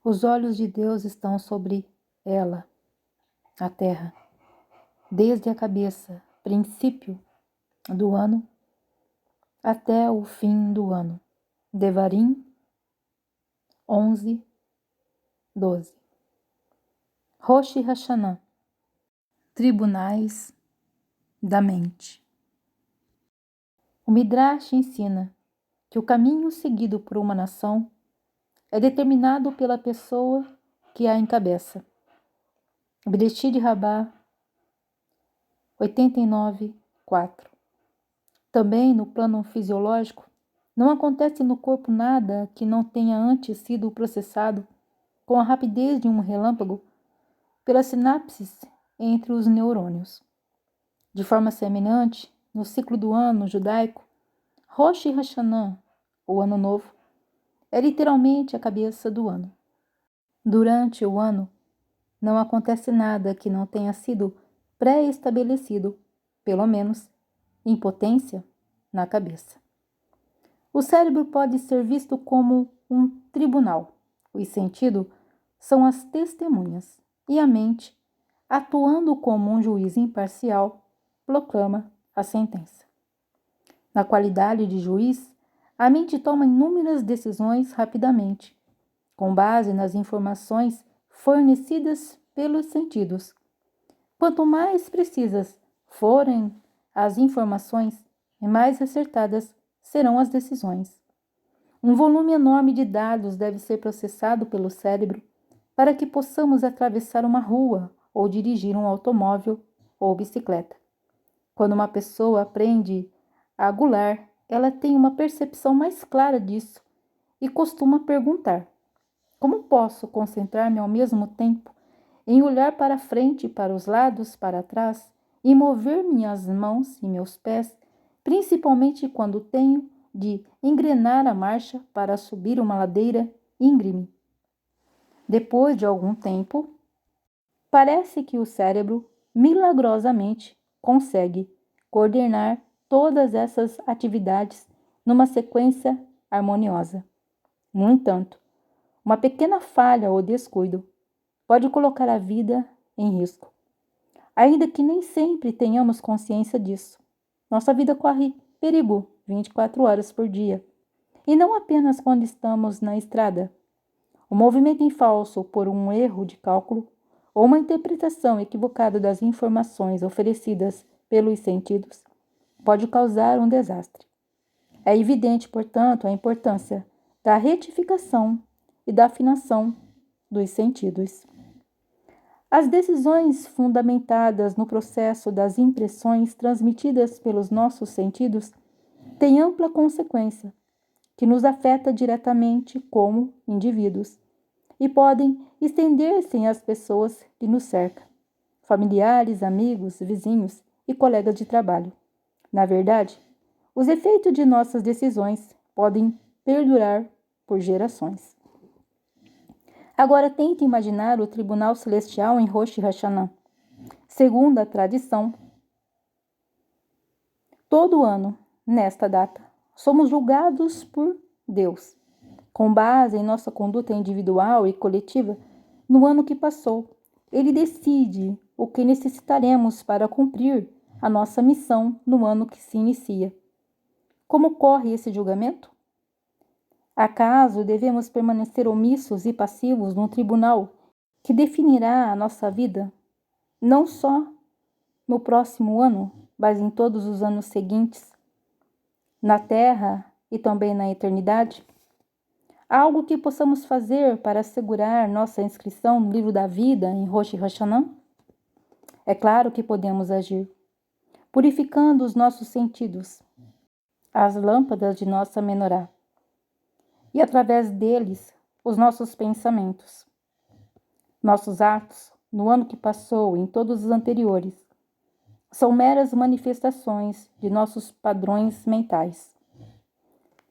Os olhos de Deus estão sobre ela, a terra, desde a cabeça, princípio do ano, até o fim do ano. Devarim 11:12. Rosh Hashanah, tribunais da mente. O Midrash ensina que o caminho seguido por uma nação é determinado pela pessoa que a encabeça. Bereshit Rabbah 89:4. Também no plano fisiológico, não acontece no corpo nada que não tenha antes sido processado com a rapidez de um relâmpago pelas sinapses entre os neurônios. De forma semelhante, no ciclo do ano judaico, Rosh Hashanah, o Ano Novo, é literalmente a cabeça do ano. Durante o ano, não acontece nada que não tenha sido pré-estabelecido, pelo menos em potência, na cabeça. O cérebro pode ser visto como um tribunal. Os sentidos são as testemunhas e a mente, atuando como um juiz imparcial, proclama a sentença. Na qualidade de juiz, a mente toma inúmeras decisões rapidamente, com base nas informações fornecidas pelos sentidos. Quanto mais precisas forem as informações, mais acertadas serão as decisões. Um volume enorme de dados deve ser processado pelo cérebro para que possamos atravessar uma rua ou dirigir um automóvel ou bicicleta. Quando uma pessoa aprende a gular, ela tem uma percepção mais clara disso e costuma perguntar: como posso concentrar-me ao mesmo tempo em olhar para frente, para os lados, para trás e mover minhas mãos e meus pés, principalmente quando tenho de engrenar a marcha para subir uma ladeira íngreme? Depois de algum tempo, parece que o cérebro milagrosamente consegue coordenar todas essas atividades numa sequência harmoniosa. No entanto, uma pequena falha ou descuido pode colocar a vida em risco. Ainda que nem sempre tenhamos consciência disso, nossa vida corre perigo 24 horas por dia. E não apenas quando estamos na estrada. O movimento em falso por um erro de cálculo ou uma interpretação equivocada das informações oferecidas pelos sentidos pode causar um desastre. É evidente, portanto, a importância da retificação e da afinação dos sentidos. As decisões fundamentadas no processo das impressões transmitidas pelos nossos sentidos têm ampla consequência, que nos afeta diretamente como indivíduos e podem estender-se às pessoas que nos cercam, familiares, amigos, vizinhos e colegas de trabalho. Na verdade, os efeitos de nossas decisões podem perdurar por gerações. Agora tente imaginar o tribunal celestial em Rosh Hashanah. Segundo a tradição, todo ano, nesta data, somos julgados por Deus, com base em nossa conduta individual e coletiva no ano que passou. Ele decide o que necessitaremos para cumprir a nossa missão no ano que se inicia. Como ocorre esse julgamento? Acaso devemos permanecer omissos e passivos num tribunal que definirá a nossa vida, não só no próximo ano, mas em todos os anos seguintes, na Terra e também na eternidade? Há algo que possamos fazer para assegurar nossa inscrição no livro da vida em Rosh Hashanah? É claro que podemos agir, purificando os nossos sentidos, as lâmpadas de nossa menorá, e através deles, os nossos pensamentos. Nossos atos, no ano que passou e em todos os anteriores, são meras manifestações de nossos padrões mentais.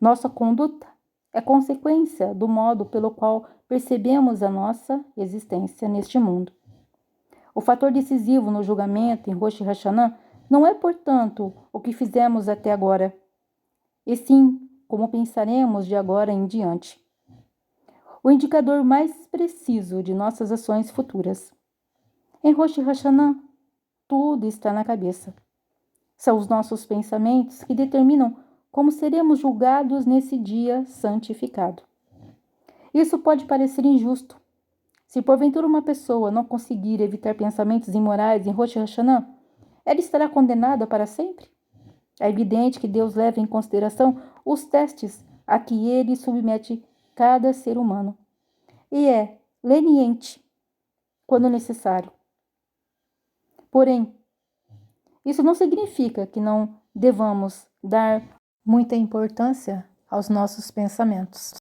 Nossa conduta é consequência do modo pelo qual percebemos a nossa existência neste mundo. O fator decisivo no julgamento em Rosh Hashanah não é, portanto, o que fizemos até agora, e sim como pensaremos de agora em diante. o indicador mais preciso de nossas ações futuras. Em Rosh Hashanah, tudo está na cabeça. São os nossos pensamentos que determinam como seremos julgados nesse dia santificado. Isso pode parecer injusto. Se porventura uma pessoa não conseguir evitar pensamentos imorais em Rosh Hashanah, ela estará condenada para sempre? É evidente que Deus leva em consideração os testes a que ele submete cada ser humano e é leniente quando necessário. Porém, isso não significa que não devamos dar muita importância aos nossos pensamentos.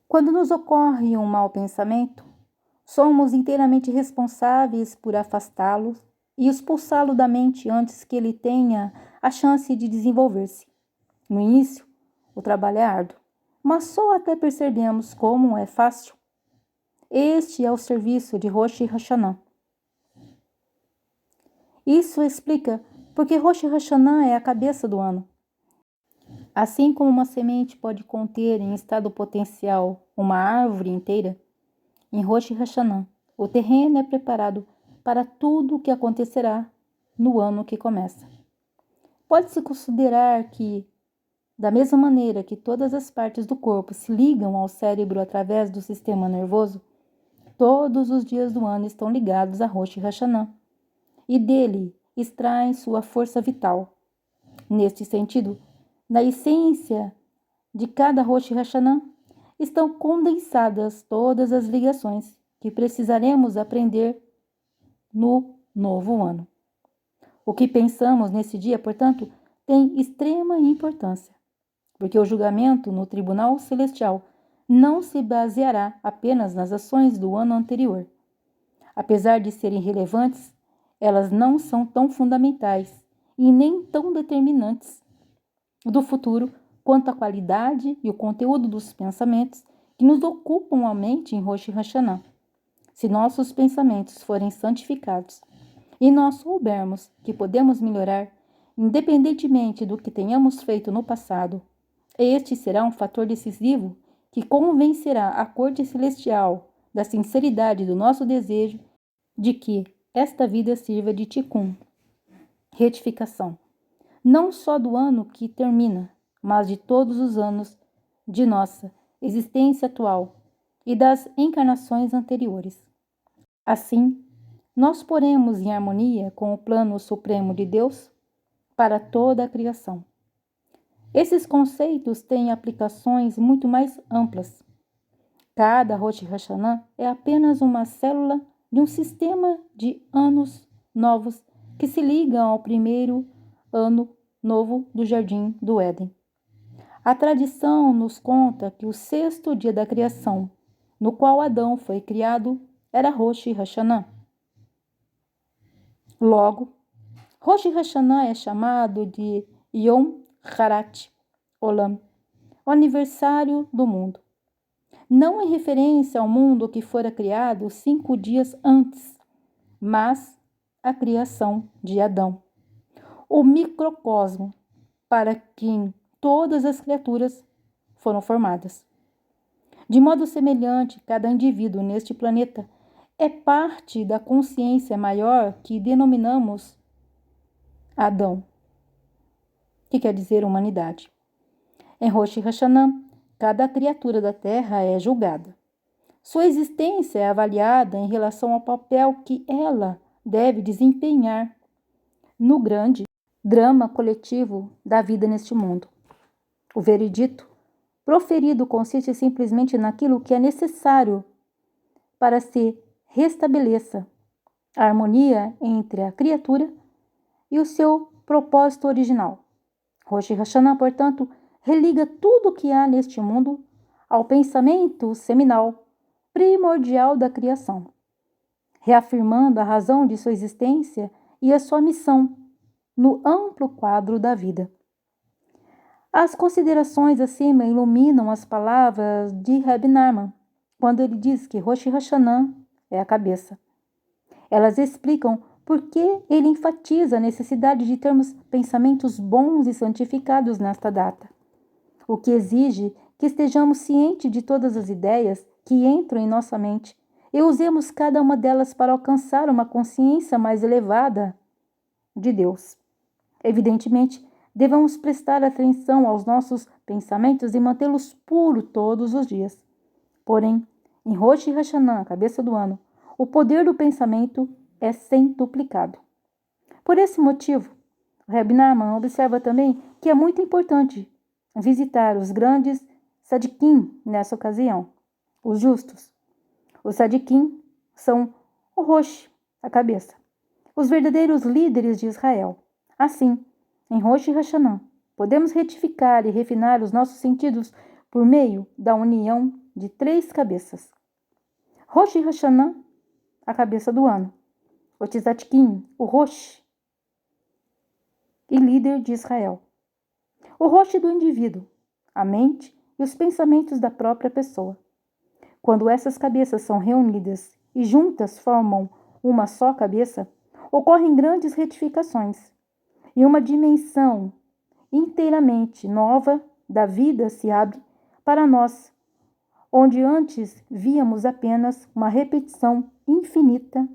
Quando nos ocorre um mau pensamento, somos inteiramente responsáveis por afastá-lo e expulsá-lo da mente antes que ele tenha a chance de desenvolver-se. No início, o trabalho é árduo, mas só até percebemos como é fácil. Este é o serviço de Rosh Hashanah. Isso explica porque Rosh Hashanah é a cabeça do ano. Assim como uma semente pode conter em estado potencial uma árvore inteira, em Rosh Hashanah o terreno é preparado para tudo o que acontecerá no ano que começa. Pode-se considerar que, da mesma maneira que todas as partes do corpo se ligam ao cérebro através do sistema nervoso, todos os dias do ano estão ligados a Rosh Hashanah e dele extraem sua força vital. Neste sentido, na essência de cada Rosh Hashanah estão condensadas todas as ligações que precisaremos aprender no novo ano. O que pensamos nesse dia, portanto, tem extrema importância, porque o julgamento no tribunal celestial não se baseará apenas nas ações do ano anterior. Apesar de serem relevantes, elas não são tão fundamentais e nem tão determinantes do futuro quanto a qualidade e o conteúdo dos pensamentos que nos ocupam a mente em Rosh Hashanah. Se nossos pensamentos forem santificados e nós soubermos que podemos melhorar, independentemente do que tenhamos feito no passado, este será um fator decisivo que convencerá a corte celestial da sinceridade do nosso desejo de que esta vida sirva de tikkun, retificação, não só do ano que termina, mas de todos os anos de nossa existência atual e das encarnações anteriores. Assim, nós poremos em harmonia com o plano supremo de Deus para toda a criação. Esses conceitos têm aplicações muito mais amplas. Cada Rosh Hashanah é apenas uma célula de um sistema de anos novos que se ligam ao primeiro ano novo do Jardim do Éden. A tradição nos conta que o sexto dia da criação, no qual Adão foi criado, era Rosh Hashanah. Logo, Rosh Hashanah é chamado de Yom Harat Olam, o aniversário do mundo. Não em referência ao mundo que fora criado 5 dias antes, mas a criação de Adão, o microcosmo para quem todas as criaturas foram formadas. De modo semelhante, cada indivíduo neste planeta é parte da consciência maior que denominamos Adão, que quer dizer humanidade. Em Rosh Hashanah, cada criatura da Terra é julgada. Sua existência é avaliada em relação ao papel que ela deve desempenhar no grande drama coletivo da vida neste mundo. O veredito proferido consiste simplesmente naquilo que é necessário para se restabeleça a harmonia entre a criatura e o seu propósito original. Rosh Hashanah, portanto, religa tudo o que há neste mundo ao pensamento seminal, primordial da criação, reafirmando a razão de sua existência e a sua missão no amplo quadro da vida. As considerações acima iluminam as palavras de Reb Nachman, quando ele diz que Rosh Hashanah é a cabeça. Elas explicam por que ele enfatiza a necessidade de termos pensamentos bons e santificados nesta data, o que exige que estejamos cientes de todas as ideias que entram em nossa mente e usemos cada uma delas para alcançar uma consciência mais elevada de Deus. Evidentemente, devemos prestar atenção aos nossos pensamentos e mantê-los puros todos os dias. Porém, em Rosh Hashanah, cabeça do ano, o poder do pensamento é centuplicado. Por esse motivo, o Reb Nachman observa também que é muito importante visitar os grandes tzadikim nessa ocasião, os justos. Os tzadikim são o Rosh, a cabeça, os verdadeiros líderes de Israel. Assim, em Rosh Hashanah, podemos retificar e refinar os nossos sentidos por meio da união de 3 cabeças. Rosh Hashanah, a cabeça do ano. O tzadikim, o Rosh, e líder de Israel. O Rosh do indivíduo, a mente e os pensamentos da própria pessoa. Quando essas cabeças são reunidas e juntas formam uma só cabeça, ocorrem grandes retificações e uma dimensão inteiramente nova da vida se abre para nós, onde antes víamos apenas uma repetição infinita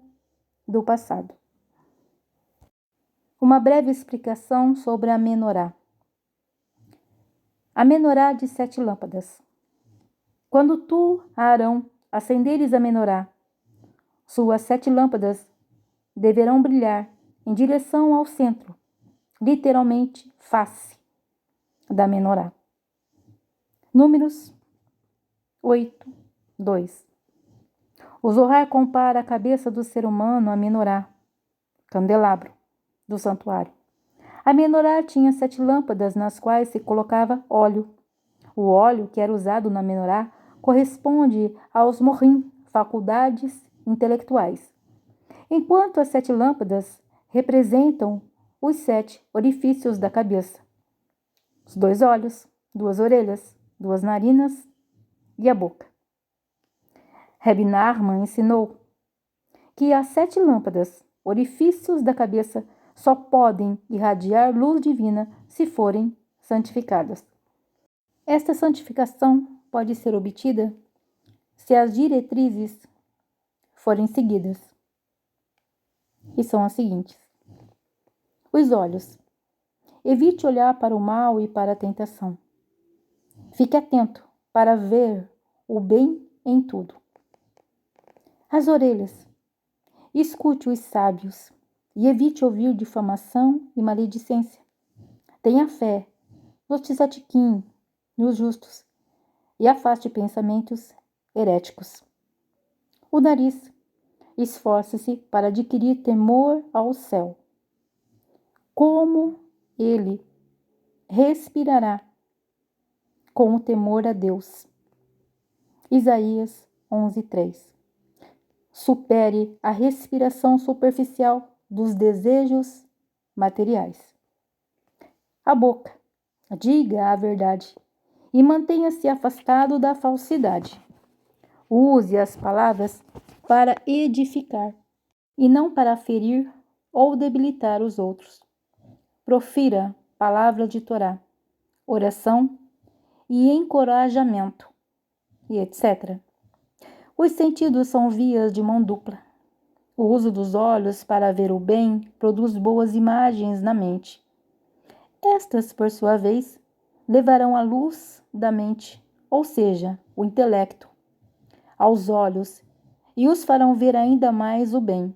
do passado. Uma breve explicação sobre a menorá. A menorá de 7 lâmpadas. Quando tu, Arão, acenderes a menorá, suas 7 lâmpadas deverão brilhar em direção ao centro, literalmente face da menorá. Números 8, 2. O Zohar compara a cabeça do ser humano à menorá, candelabro, do santuário. A menorá tinha 7 lâmpadas nas quais se colocava óleo. O óleo que era usado na menorá corresponde aos morim, faculdades intelectuais, enquanto as 7 lâmpadas representam os 7 orifícios da cabeça, os 2 olhos, 2 orelhas, 2 narinas e a boca. Reb Nachman ensinou que as 7 lâmpadas, orifícios da cabeça, só podem irradiar luz divina se forem santificadas. Esta santificação pode ser obtida se as diretrizes forem seguidas. E são as seguintes. Os olhos. Evite olhar para o mal e para a tentação. Fique atento para ver o bem em tudo. As orelhas. Escute os sábios e evite ouvir difamação e maledicência. Tenha fé nos tzadikim, nos justos, e afaste pensamentos heréticos. O nariz. Esforce-se para adquirir temor ao céu. Como ele respirará com o temor a Deus. Isaías 11:3. Supere a respiração superficial dos desejos materiais. A boca. Diga a verdade e mantenha-se afastado da falsidade. Use as palavras para edificar e não para ferir ou debilitar os outros. Profira palavra de Torá, oração e encorajamento, e etc. Os sentidos são vias de mão dupla. O uso dos olhos para ver o bem produz boas imagens na mente. Estas, por sua vez, levarão a luz da mente, ou seja, o intelecto, aos olhos e os farão ver ainda mais o bem.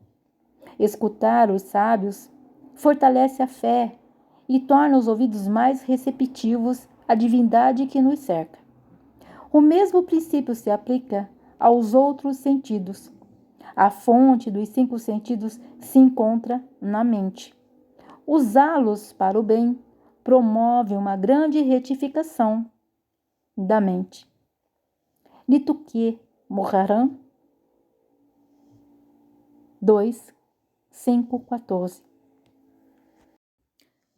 Escutar os sábios fortalece a fé e torna os ouvidos mais receptivos à divindade que nos cerca. O mesmo princípio se aplica aos outros sentidos. A fonte dos 5 sentidos se encontra na mente. Usá-los para o bem promove uma grande retificação da mente. Lituque Moharan 2, 5, 14.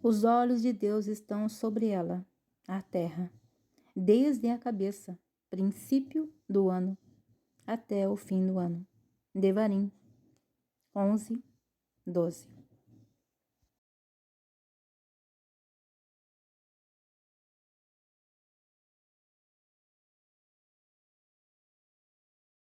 Os olhos de Deus estão sobre ela, a terra, desde a cabeça, princípio do ano, até o fim do ano. Devarim 11, 12.